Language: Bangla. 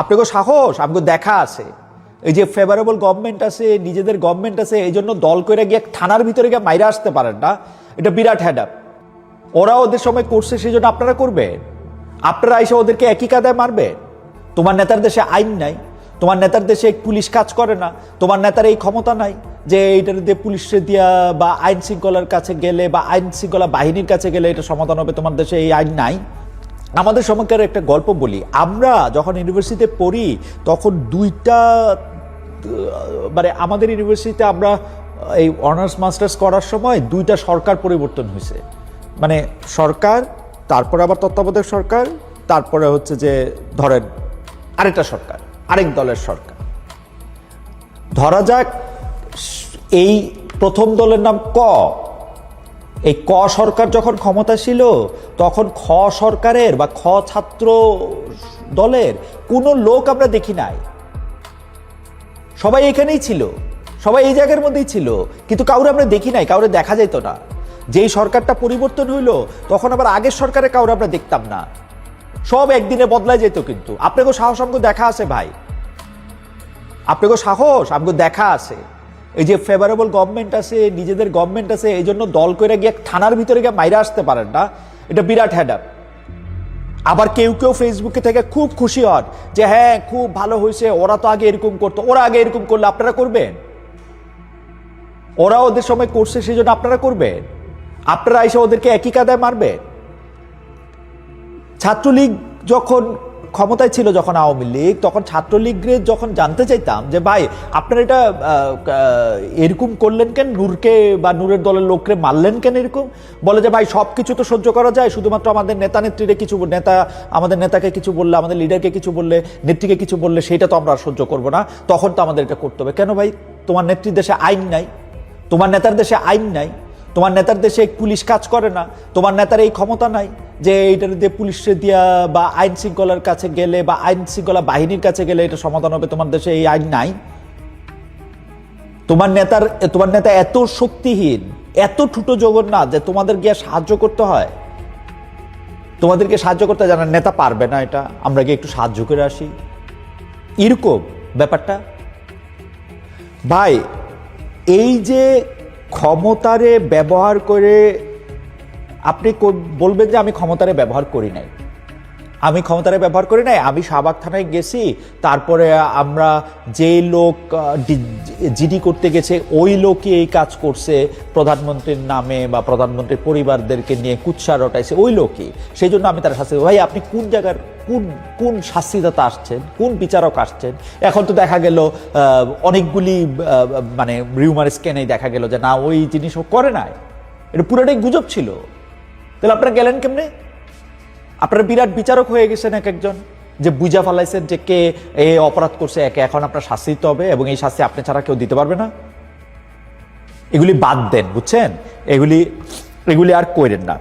আপনাকে সাহস আমাকে দেখা আছে, এই যে ফেভারেবল গভর্নমেন্ট আছে, নিজেদের গভর্নমেন্ট আছে, এই জন্য দল করে গিয়ে থানার ভিতরে গিয়ে মাইরা আসতে পারেন না, এটা বিরাট হ্যাডাপ। ওরা ওদের সময় করছে, সেই জন্য আপনারা করবেন? আপনারা এসে ওদেরকে একই কাদায় মারবেন? তোমার নেতার দেশে আইন নাই, তোমার নেতার দেশে পুলিশ কাজ করে না, তোমার নেতার এই ক্ষমতা নাই যে এইটার দিয়ে পুলিশে দিয়া বা আইন শৃঙ্খলার কাছে গেলে বা আইন শৃঙ্খলা বাহিনীর কাছে গেলে এটা সমাধান হবে। তোমার দেশে এই আইন নাই। আমাদের সময়কার একটা গল্প বলি, আমরা যখন ইউনিভার্সিটিতে পড়ি তখন দুইটা মানে আমাদের ইউনিভার্সিটিতে আমরা এই অনার্স মাস্টার্স করার সময় দুইটা সরকার পরিবর্তন হয়েছে। মানে সরকার, তারপরে আবার তত্ত্বাবধায়ক সরকার, তারপরে হচ্ছে যে ধরেন আরেকটা সরকার, আরেক দলের সরকার। ধরা যাক এই প্রথম দলের নাম ক। এই ক সরকার যখন ক্ষমতা ছিল তখন খ সরকারের বা খ ছাত্র দলের কোনো লোক আমরা দেখি নাই। সবাই এখানেই ছিল, সবাই এই জায়গার মধ্যেই ছিল, কিন্তু কাউরে আমরা দেখি নাই, কাউরে দেখা যেত না। যেই সরকারটা পরিবর্তন হইল তখন আবার আগের সরকারে কাউরে আমরা দেখতাম না, সব একদিনে বদলায় যেত। কিন্তু আপনাকে সাহস আমাকে দেখা আছে ভাই, আপনাকে সাহস আমাকে দেখা আছে। এই যে ফেভারেবল গভর্নমেন্ট আছে, নিজেদের গভর্নমেন্ট আছে, এই জন্য দল করে গিয়ে থানার ভিতরে গিয়ে মাইরা আসতে পারেন না, এটা বিরাট হ্যাডাপ। আবার কেউ কেউ ফেসবুকে থেকে খুব খুশি হন যে হ্যাঁ খুব ভালো হয়েছে, ওরা তো আগে এরকম করতো, ওরা আগে এরকম করলে আপনারা করবেন? ওরা ওদের সময় করছে, সেই জন্য আপনারা করবেন? আপনারা এসে ওদেরকে একই কাদায় মারবেন? ছাত্রলীগ যখন ক্ষমতায় ছিল, যখন আওয়ামী লীগ, তখন ছাত্রলীগের যখন জানতে চাইতাম যে ভাই আপনারা এটা এরকম করলেন কেন, নূরকে বা নূরের দলের লোককে মারলেন কেন এরকম, বলে যে ভাই সব কিছু তো সহ্য করা যায়, শুধুমাত্র আমাদের নেতা নেত্রীরে কিছু আমাদের নেতাকে কিছু বললে, আমাদের লিডারকে কিছু বললে, নেত্রীকে কিছু বললে সেটা তো আমরা সহ্য করবো না, তখন তো আমাদের এটা করতে হবে। কেন ভাই? তোমার নেত্রীর দেশে আইন নাই, তোমার নেতার দেশে আইন নাই, তোমার নেতার দেশে পুলিশ কাজ করে না, তোমার নেতার এই ক্ষমতা নাই যে এইটার দিয়ে পুলিশে দিয়া বা আইন শৃঙ্খলার কাছে গেলে বা আইন শৃঙ্খলা বাহিনীর কাছে গেলে এটা সমাধান হবে। তোমার দেশে এই আইন নাই। তোমার নেতা এত শক্তিহীন, এত ঠুটো জগন্নাথ যে তোমাদের গিয়ে সাহায্য করতে হয়, তোমাদেরকে সাহায্য করতে জানার নেতা পারবে না, এটা আমরা গিয়ে একটু সাহায্য করে আসি, এরকম ব্যাপারটা। ভাই এই যে ক্ষমতারে ব্যবহার করে আপনি বলবেন যে আমি ক্ষমতারে ব্যবহার করি নাই, আমি ক্ষমতারে ব্যবহার করি নাই, আমি শাহবাগ থানায় গেছি, তারপরে আমরা যে লোক জিডি করতে গেছে ওই লোকই এই কাজ করছে, প্রধানমন্ত্রীর নামে বা প্রধানমন্ত্রীর পরিবারদেরকে নিয়ে কুৎসা রটাইছে ওই লোকই, সেই জন্য আমি তার শাস্তি। ভাই আপনি কোন জায়গার কোন শাস্তিদাতা আসছেন, কোন বিচারক আসছেন? এখন তো দেখা গেল অনেকগুলি মানে রিউমার স্ক্যানেই দেখা গেল যে না ওই জিনিসও করে নাই, এটা পুরোটাই গুজব ছিল। তাহলে আপনারা গেলেন কেমনে? আপনারা বিরাট বিচারক হয়ে গেছেন এক একজন, যে বুঝা ফেলাইছেন যে কে এ অপরাধ করছে, একে এখন আপনার শাস্তি দিতে হবে এবং এই শাস্তি আপনি ছাড়া কেউ দিতে পারবে না। এগুলি বাদ দেন, বুঝছেন? এগুলি আর কইরেন না।